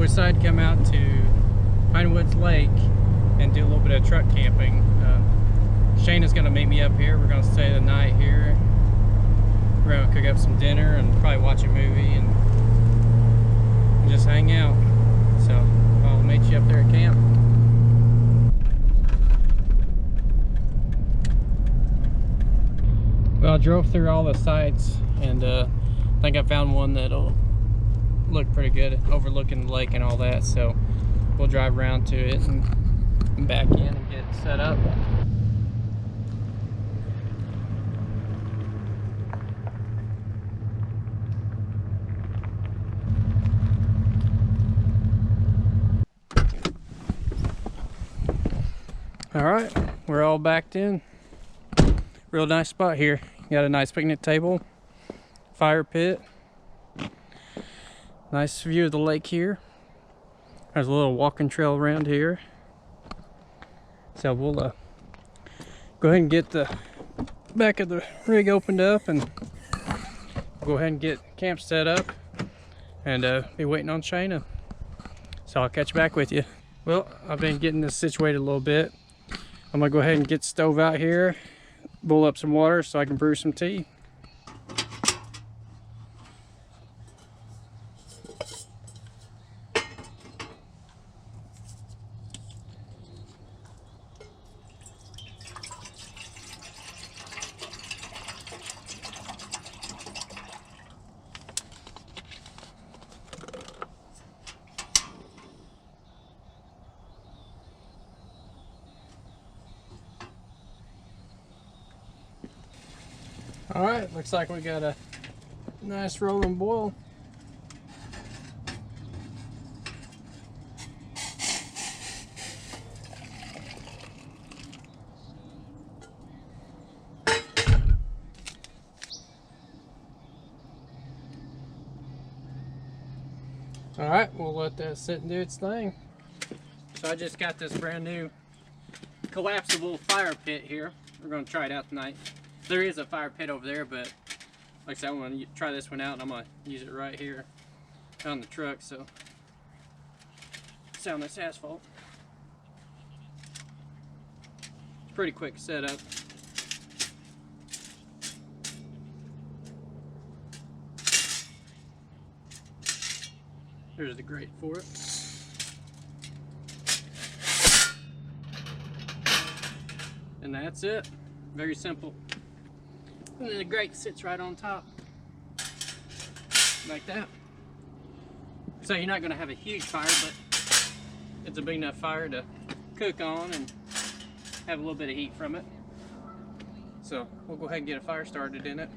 we decided to come out to Pine Woods Lake and do a little bit of truck camping. Shayna's gonna meet me up here. We're gonna stay the night here. We're gonna cook up some dinner and probably watch a movie and just hang out. So I'll meet you up there at camp. Well, I drove through all the sites and I think I found one that'll look pretty good, overlooking the lake and all that. So we'll drive around to it and back in and get set up. All right, we're all backed in. Real nice spot here. Got a nice picnic table, fire pit, nice view of the lake here. There's a little walking trail around here. So we'll go ahead and get the back of the rig opened up and go ahead and get camp set up and be waiting on Shayna. So I'll catch back with you. Well, I've been getting this situated a little bit. I'm gonna go ahead and get the stove out here, boil up some water so I can brew some tea. All right, looks like we got a nice rolling boil. All right, we'll let that sit and do its thing. So I just got this brand new collapsible fire pit here. We're gonna try it out tonight. There is a fire pit over there, but like I said, I'm going to try this one out and I'm going to use it right here on the truck, so sound this asphalt. It's pretty quick setup. There's the grate for it. And that's it. Very simple. And then the grate sits right on top, like that. So you're not going to have a huge fire, but it's a big enough fire to cook on and have a little bit of heat from it. So we'll go ahead and get a fire started in it.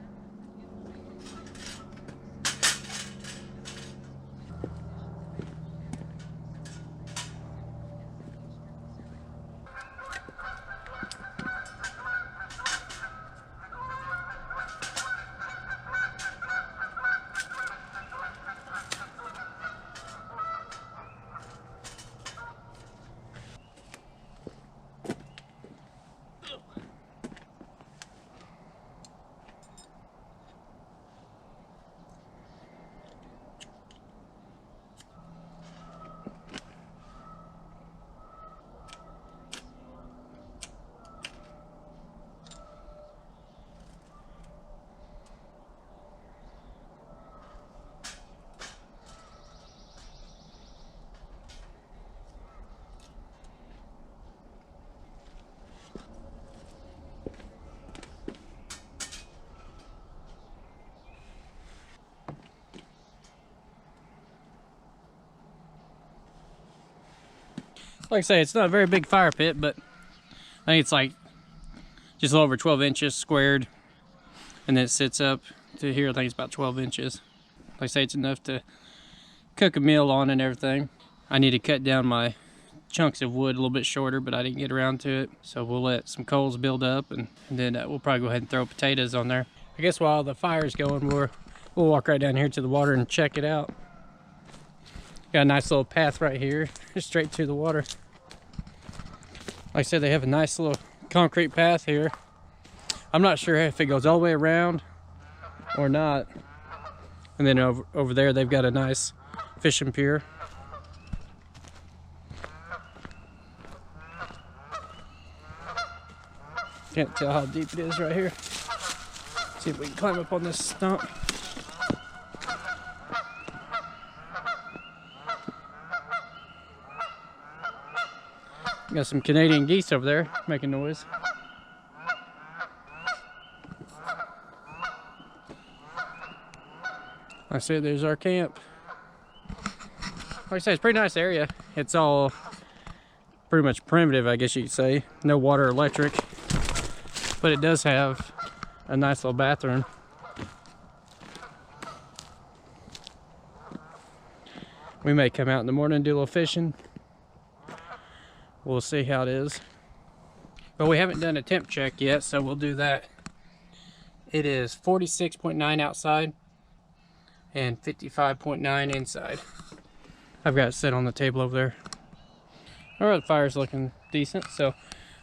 Like I say, it's not a very big fire pit, but I think it's like just a little over 12 inches squared, and then it sits up to here. I think it's about 12 inches. Like I say, it's enough to cook a meal on and everything. I need to cut down my chunks of wood a little bit shorter, but I didn't get around to it. So we'll let some coals build up, and then we'll probably go ahead and throw potatoes on there. I guess while the fire's going, we'll walk right down here to the water and check it out. Got a nice little path right here, just straight to the water. Like I said, they have a nice little concrete path here. I'm not sure if it goes all the way around or not. And then over there, they've got a nice fishing pier. Can't tell how deep it is right here. See if we can climb up on this stump. Got some Canadian geese over there making noise. I said there's our camp. Like I said, it's a pretty nice area. It's all pretty much primitive, I guess you could say. No water or electric. But it does have a nice little bathroom. We may come out in the morning and do a little fishing. We'll see how it is. But we haven't done a temp check yet, so we'll do that. It is 46.9 outside and 55.9 inside. I've got it set on the table over there. Alright, the fire's looking decent, so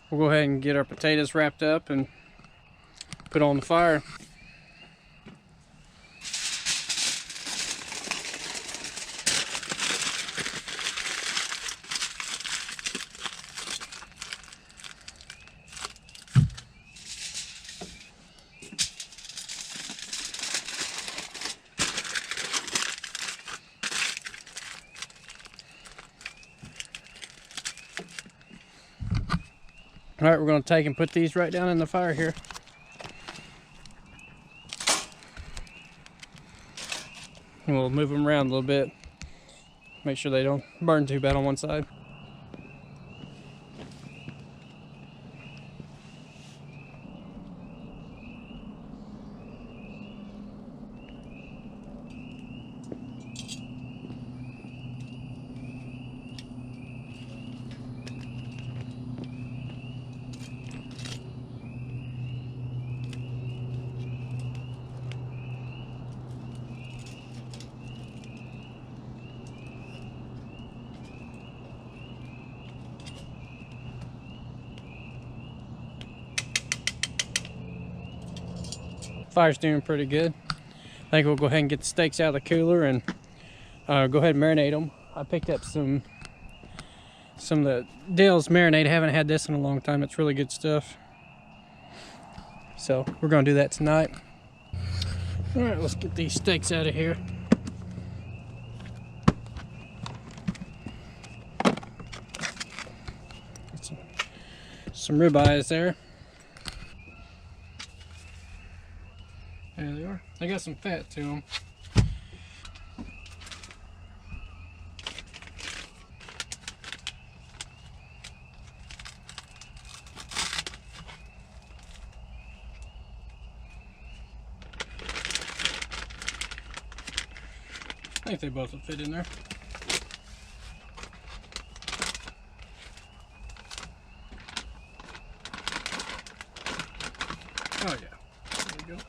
we'll go ahead and get our potatoes wrapped up and put on the fire. All right, we're going to take and put these right down in the fire here. And we'll move them around a little bit. Make sure they don't burn too bad on one side. Fire's doing pretty good. I think we'll go ahead and get the steaks out of the cooler and go ahead and marinate them. I picked up some of the Dale's marinade. I haven't had this in a long time. It's really good stuff. So we're gonna do that tonight. All right, let's get these steaks out of here. Some ribeyes there. There they are. They got some fat to them. I think they both will fit in there. Oh yeah, there we go.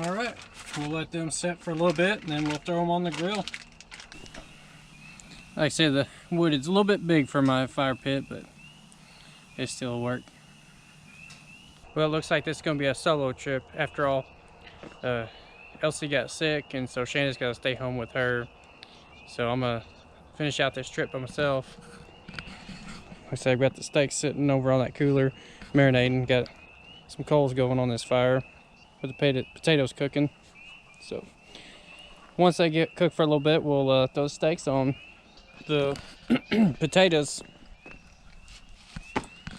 All right, we'll let them set for a little bit and then we'll throw them on the grill. Like I said, the wood is a little bit big for my fire pit, but it still work. Well, it looks like this is going to be a solo trip after all. Elsie got sick, and so Shannon's got to stay home with her. So I'm going to finish out this trip by myself. Like I said, I've got the steaks sitting over on that cooler, marinating. Got some coals going on this fire with the potatoes cooking. So once they get cooked for a little bit, we'll throw the steaks on. The potatoes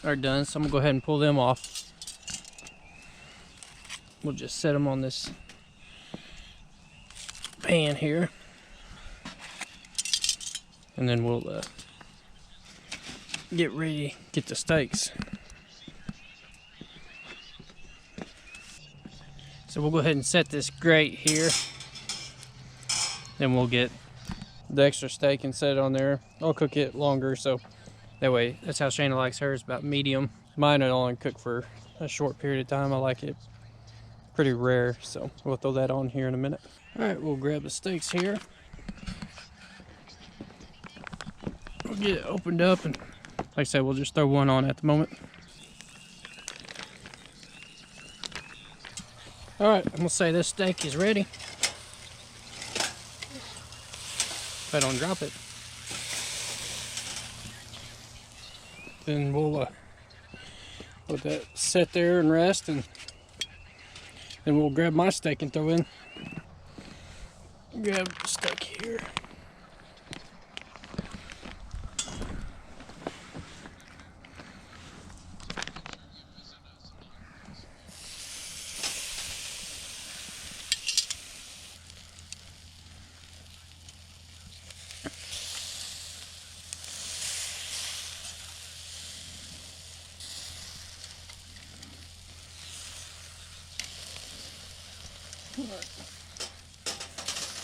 are done, so I'm gonna go ahead and pull them off. We'll just set them on this pan here, and then we'll get ready to get the steaks. So we'll go ahead and set this grate here. Then we'll get the extra steak and set it on there. I'll cook it longer, so That way, that's how Shayna likes hers, about medium. Mine will only cook for a short period of time. I like it pretty rare, so we'll throw that on here in a minute. All right, we'll grab the steaks here. We'll get it opened up, and like I said, we'll just throw one on at the moment. All right, I'm gonna say this steak is ready. If I don't drop it, then we'll let that sit there and rest, and then we'll grab my steak and throw in. Grab the steak here.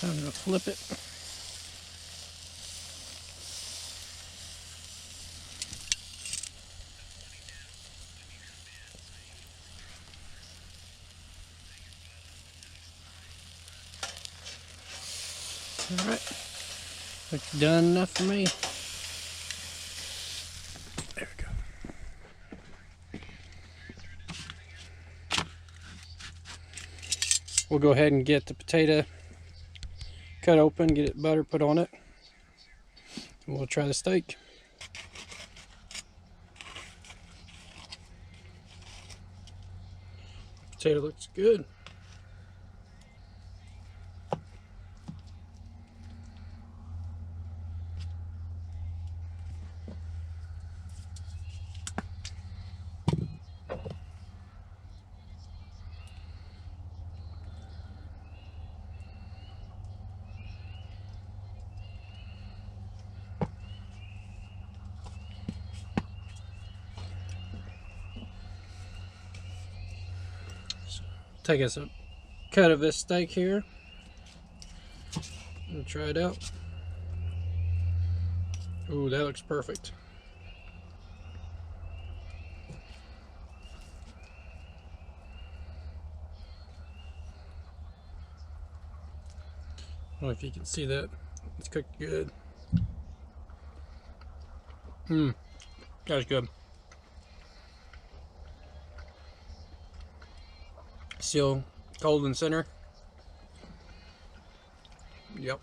I'm gonna flip it. All right, looks done enough for me. There we go. We'll go ahead and get the potato cut open, get it butter put on it, and we'll try the steak. Potato looks good. Take us a cut of this steak here and try it out. Ooh, that looks perfect. I don't know if you can see that. It's cooked good. That's good. Still cold in the center. Yep.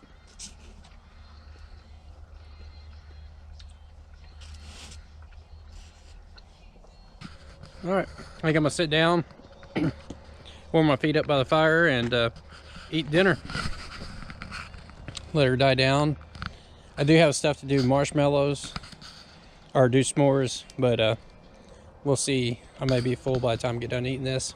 All right, I think I'm gonna sit down, warm my feet up by the fire, and eat dinner. Let her die down. I do have stuff to do, marshmallows, or do s'mores, but we'll see. I may be full by the time I get done eating this.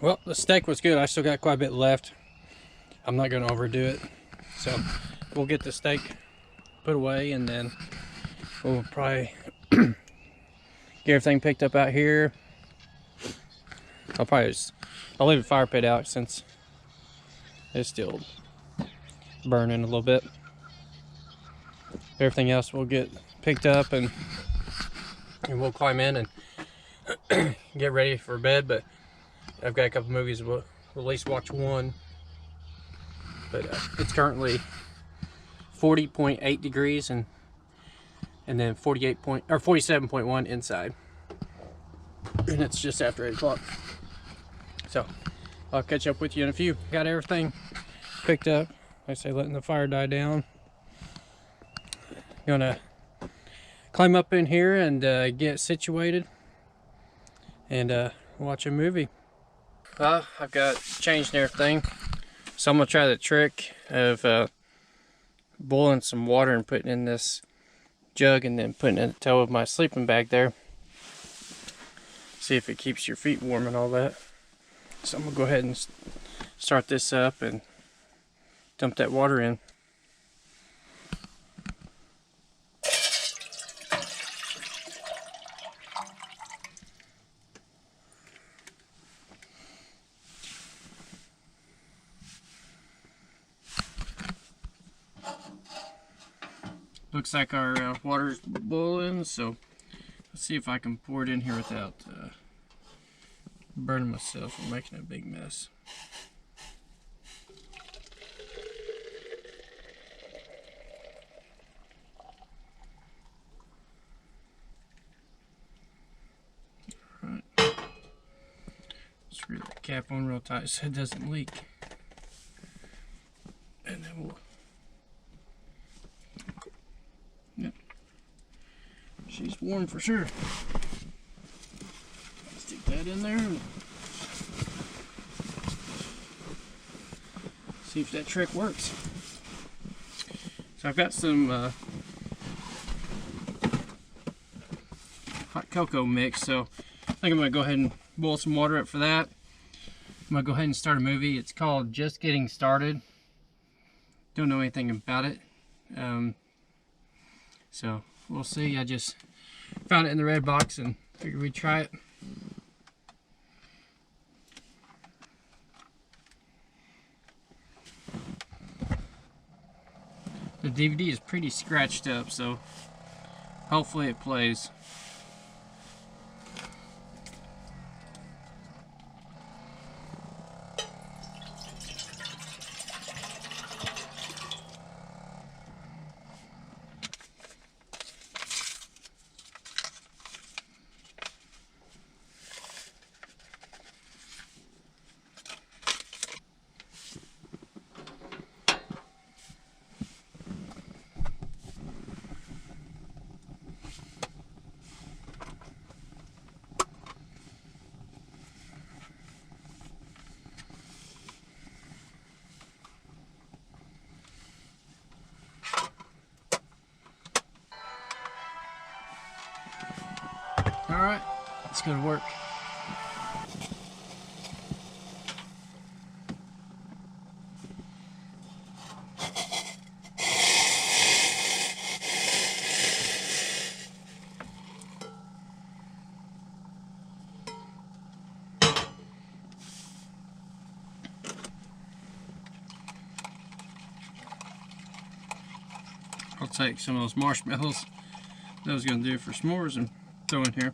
Well, the steak was good. I still got quite a bit left. I'm not going to overdo it. So we'll get the steak put away, and then we'll probably get everything picked up out here. I'll leave the fire pit out since it's still burning a little bit. Everything else will get picked up, and we'll climb in and get ready for bed. But I've got a couple movies. We'll at least watch one. But it's currently 40.8 degrees and then 47.1 inside. and it's just after 8 o'clock. So I'll catch up with you in a few. Got everything picked up. Like I say, letting the fire die down. Gonna climb up in here and get situated and watch a movie. I've got changed and everything, so I'm gonna try the trick of boiling some water and putting in this jug and then putting it in the toe of my sleeping bag there. See if it keeps your feet warm and all that. So I'm gonna go ahead and start this up and dump that water in. Looks like our water's boiling, so let's see if I can pour it in here without burning myself or making a big mess. Alright. Screw the cap on real tight so it doesn't leak. And then we'll... Yep. She's warm for sure. Stick that in there. See if that trick works. So I've got some hot cocoa mix, so I think I'm gonna go ahead and boil some water up for that. I'm gonna go ahead and start a movie. It's called Just Getting Started. Don't know anything about it. So we'll see. I just found it in the red box and figured we'd try it. The DVD is pretty scratched up, so hopefully it plays. Alright, let's go to work. I'll take some of those marshmallows that I was going to do for s'mores and throw in here.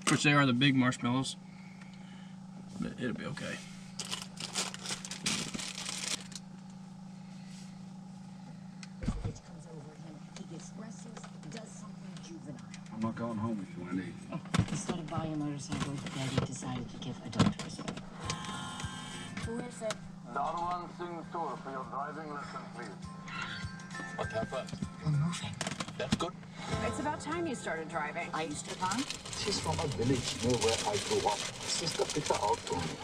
Which they are the big marshmallows, but it'll be okay. I'm not going home if you want to leave. Oh, instead of buying a motorcycle, Daddy decided to give a dog to us. Who is it? Darwan Singh Tour for your driving lesson, please. What happened? We're moving. That's good. It's about time you started driving. Are you still on? She's from a village near where I grew up. Sister picked her out for me.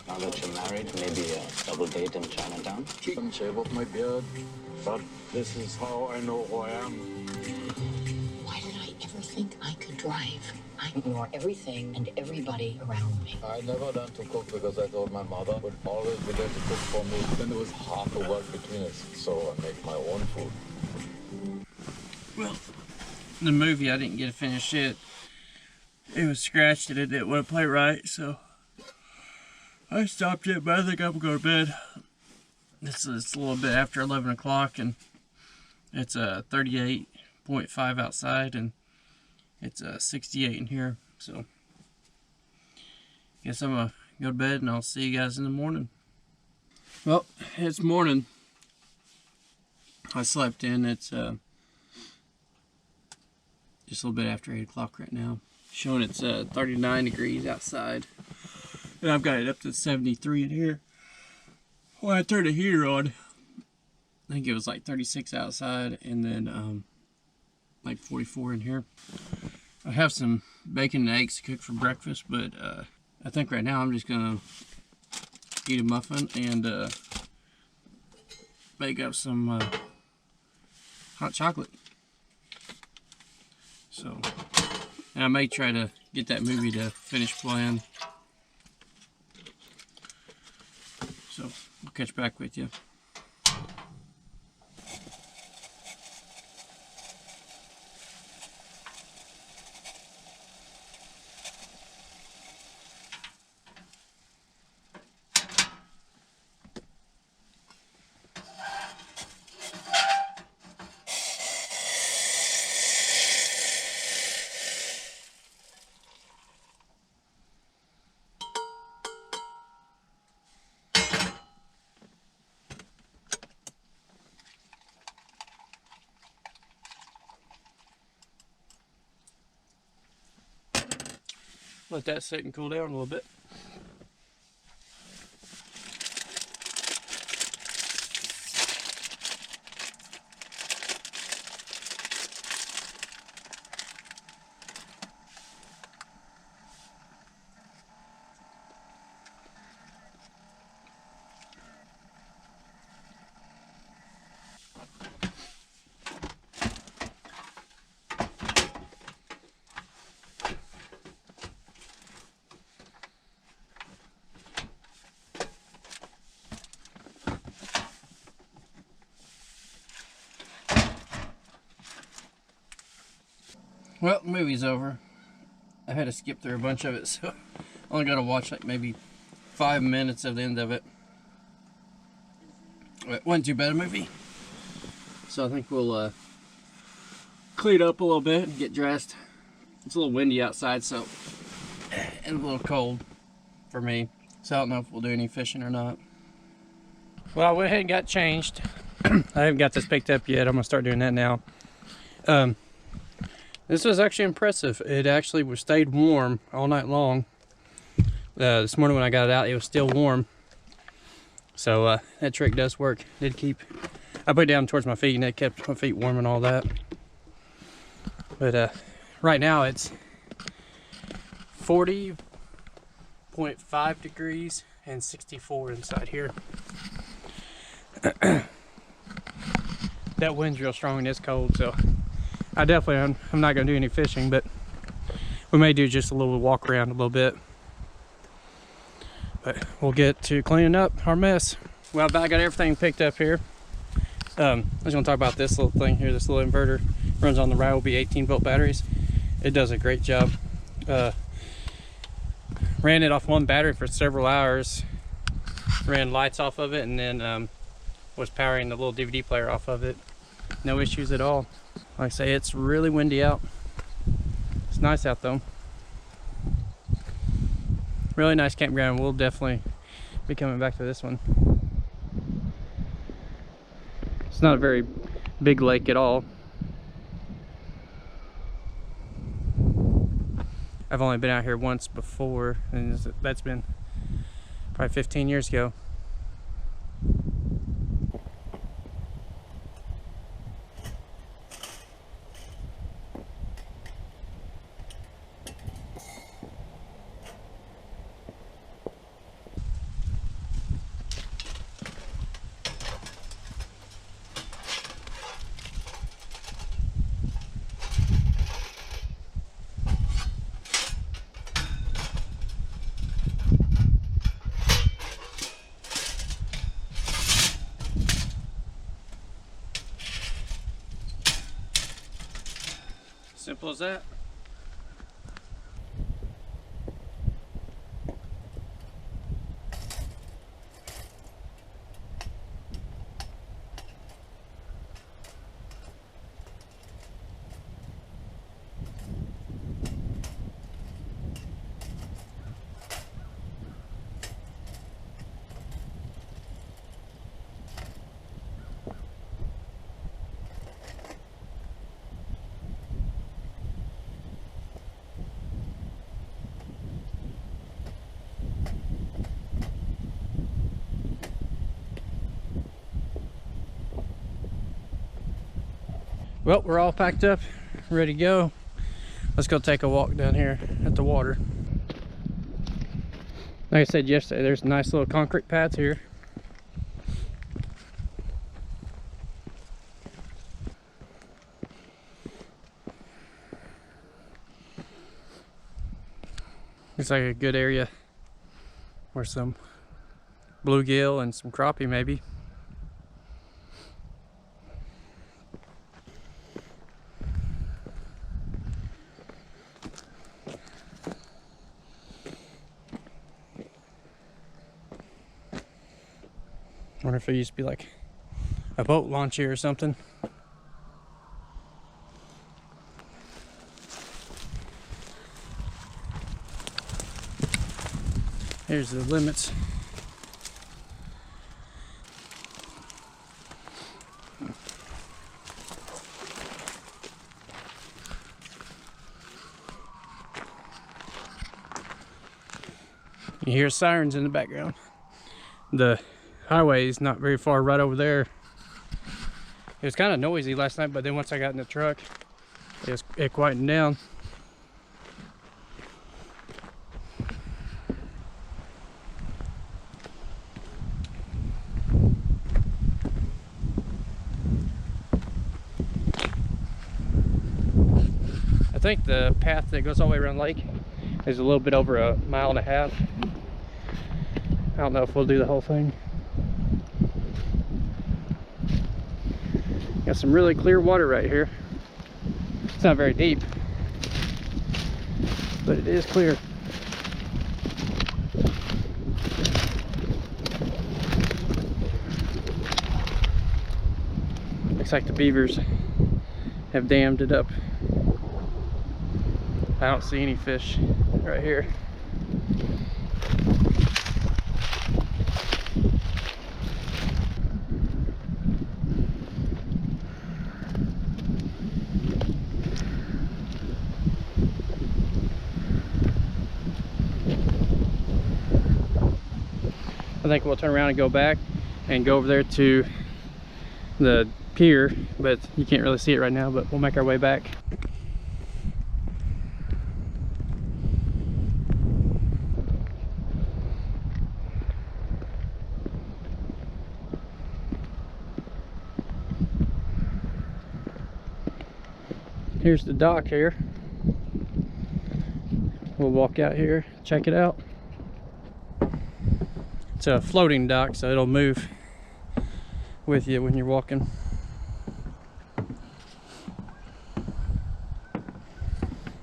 Now that you're married, maybe a double date in Chinatown? She can shave off my beard, but this is how I know who I am. Why did I ever think I could drive? I ignore everything and everybody around me. I never learned to cook because I thought my mother would always be there to cook for me. Then there was half a world between us, so I make my own food. Well, the movie I didn't get to finish it. It was scratched and it didn't want to play right, so I stopped it, but I think I'm going to bed. It's a little bit after 11 o'clock and it's 38.5 outside and it's 68 in here, so guess I'm going to go to bed and I'll see you guys in the morning. Well, it's morning. I slept in. It's just a little bit after 8 o'clock right now. Showing it's 39 degrees outside. And I've got it up to 73 in here. When I turned the heater on, I think it was like 36 outside, and then like 44 in here. I have some bacon and eggs to cook for breakfast, but I think right now I'm just gonna eat a muffin and bake up some hot chocolate. So, and I may try to get that movie to finish playing. So, I'll catch back with you. Let that sit and cool down a little bit. Well, the movie's over. I had to skip through a bunch of it, so I only got to watch like maybe 5 minutes of the end of it. It wasn't too bad a movie. So I think we'll clean up a little bit and get dressed. It's a little windy outside, so and a little cold for me. So I don't know if we'll do any fishing or not. Well, I went ahead and got changed. I haven't got this picked up yet. I'm gonna start doing that now. This was actually impressive. It actually stayed warm all night long. This morning when I got it out, it was still warm. So that trick does work. I put it down towards my feet and it kept my feet warm and all that. But right now it's 40.5 degrees and 64 inside here. That wind's real strong and it's cold, so I'm not going to do any fishing, but we may do just a little walk around a little bit. But we'll get to cleaning up our mess. Well, I got everything picked up here. I was going to talk about this little thing here. This little inverter runs on the Ryobi 18-volt batteries. It does a great job. Ran it off one battery for several hours. Ran lights off of it, and then was powering the little DVD player off of it. No issues at all. Like I say, it's really windy out. It's nice out though. Really nice campground. We'll definitely be coming back to this one. It's not a very big lake at all. I've only been out here once before, and that's been probably 15 years ago. Simple as that. Well, we're all packed up, ready to go. Let's go take a walk down here at the water. Like I said yesterday, there's nice little concrete paths here. Looks like a good area where some bluegill and some crappie maybe. I wonder if there used to be like a boat launch here or something. Here's the limits. You hear sirens in the background. The highway is not very far, right over there. It was kind of noisy last night, but then once I got in the truck, it quietened down. I think the path that goes all the way around the lake is a little bit over 1.5 miles. I don't know if we'll do the whole thing. Got some really clear water right here. It's not very deep, but it is clear. Looks like the beavers have dammed it up. I don't see any fish right here. I think we'll turn around and go back and go over there to the pier, but you can't really see it right now, but we'll make our way back. Here's the dock here. We'll walk out here, check it out. It's a floating dock, so it'll move with you when you're walking.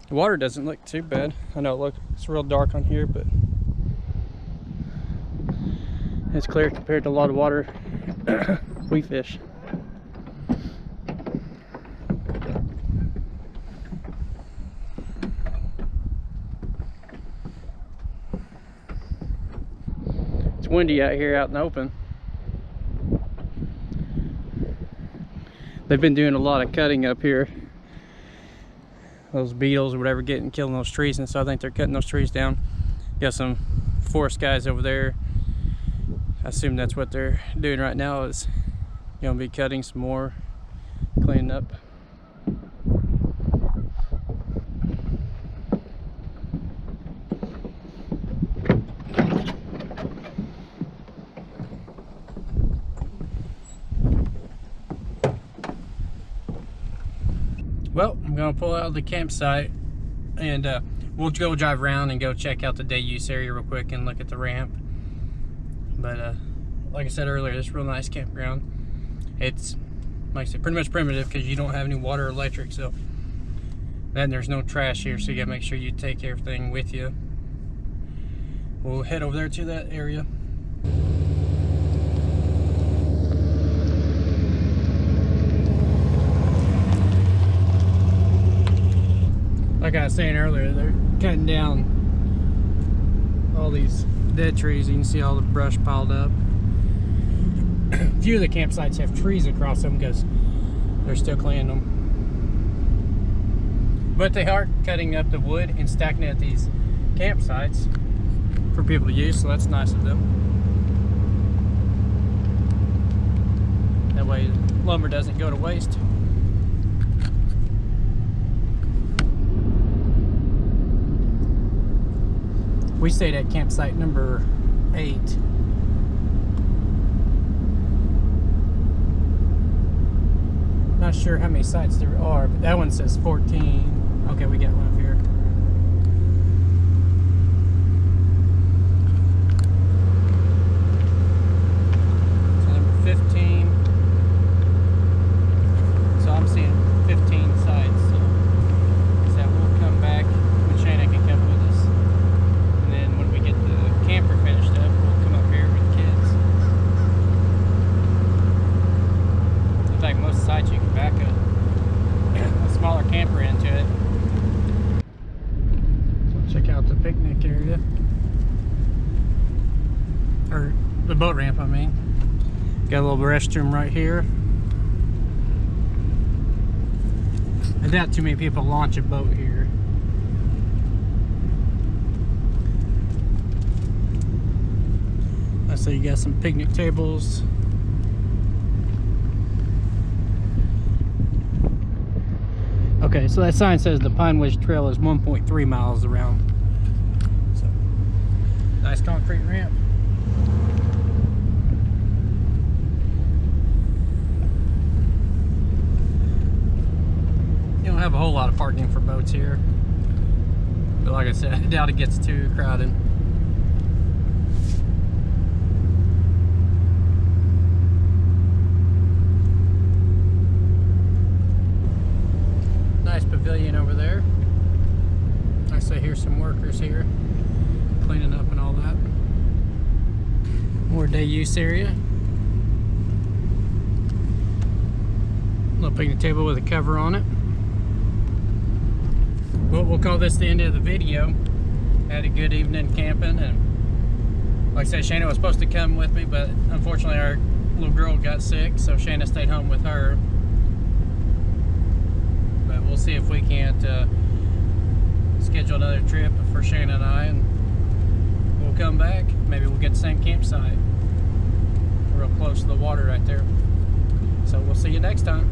The water doesn't look too bad. I know it's real dark on here, but it's clear compared to a lot of water we fish. Windy out here out in the open. They've been doing a lot of cutting up here. Those beetles or whatever killing those trees, and so I think they're cutting those trees down. Got some forest guys over there. I assume that's what they're doing right now, is gonna be cutting some more, cleaning up. Well, I'm gonna pull out of the campsite and we'll go drive around and go check out the day use area real quick and look at the ramp. But like I said earlier, it's a real nice campground. It's, like I said, pretty much primitive because you don't have any water or electric, so then there's no trash here, so you gotta make sure you take everything with you. We'll head over there to that area. Like I was saying earlier, they're cutting down all these dead trees. You can see all the brush piled up. A few of the campsites have trees across them because they're still cleaning them. But they are cutting up the wood and stacking it at these campsites for people to use, so that's nice of them. That way lumber doesn't go to waste. We stayed at campsite number 8. Not sure how many sites there are, but that one says 14. Okay, we got one up here. So number 15. So I'm seeing 15 sites. So we'll come back when Shayna can come with us. And then when we get the camper finished up, we'll come up here with the kids. In fact, most sites you can back a smaller camper into it. So check out the picnic area. Or the boat ramp, I mean. Got a little restroom right here. I doubt too many people launch a boat here. So you got some picnic tables. Okay, so that sign says the Pine Woods Trail is 1.3 miles around. So, nice concrete ramp. You don't have a whole lot of parking for boats here. But like I said, I doubt it gets too crowded. Nice pavilion over there. I say here's some workers here cleaning up and all that. More day use area. Little picnic table with a cover on it. Well, we'll call this the end of the video. Had a good evening camping, and like I said, Shayna was supposed to come with me, but unfortunately our little girl got sick, so Shayna stayed home with her. But we'll see if we can't schedule another trip for Shayna and I, and we'll come back. Maybe we'll get the same campsite. We're real close to the water right there. So we'll see you next time.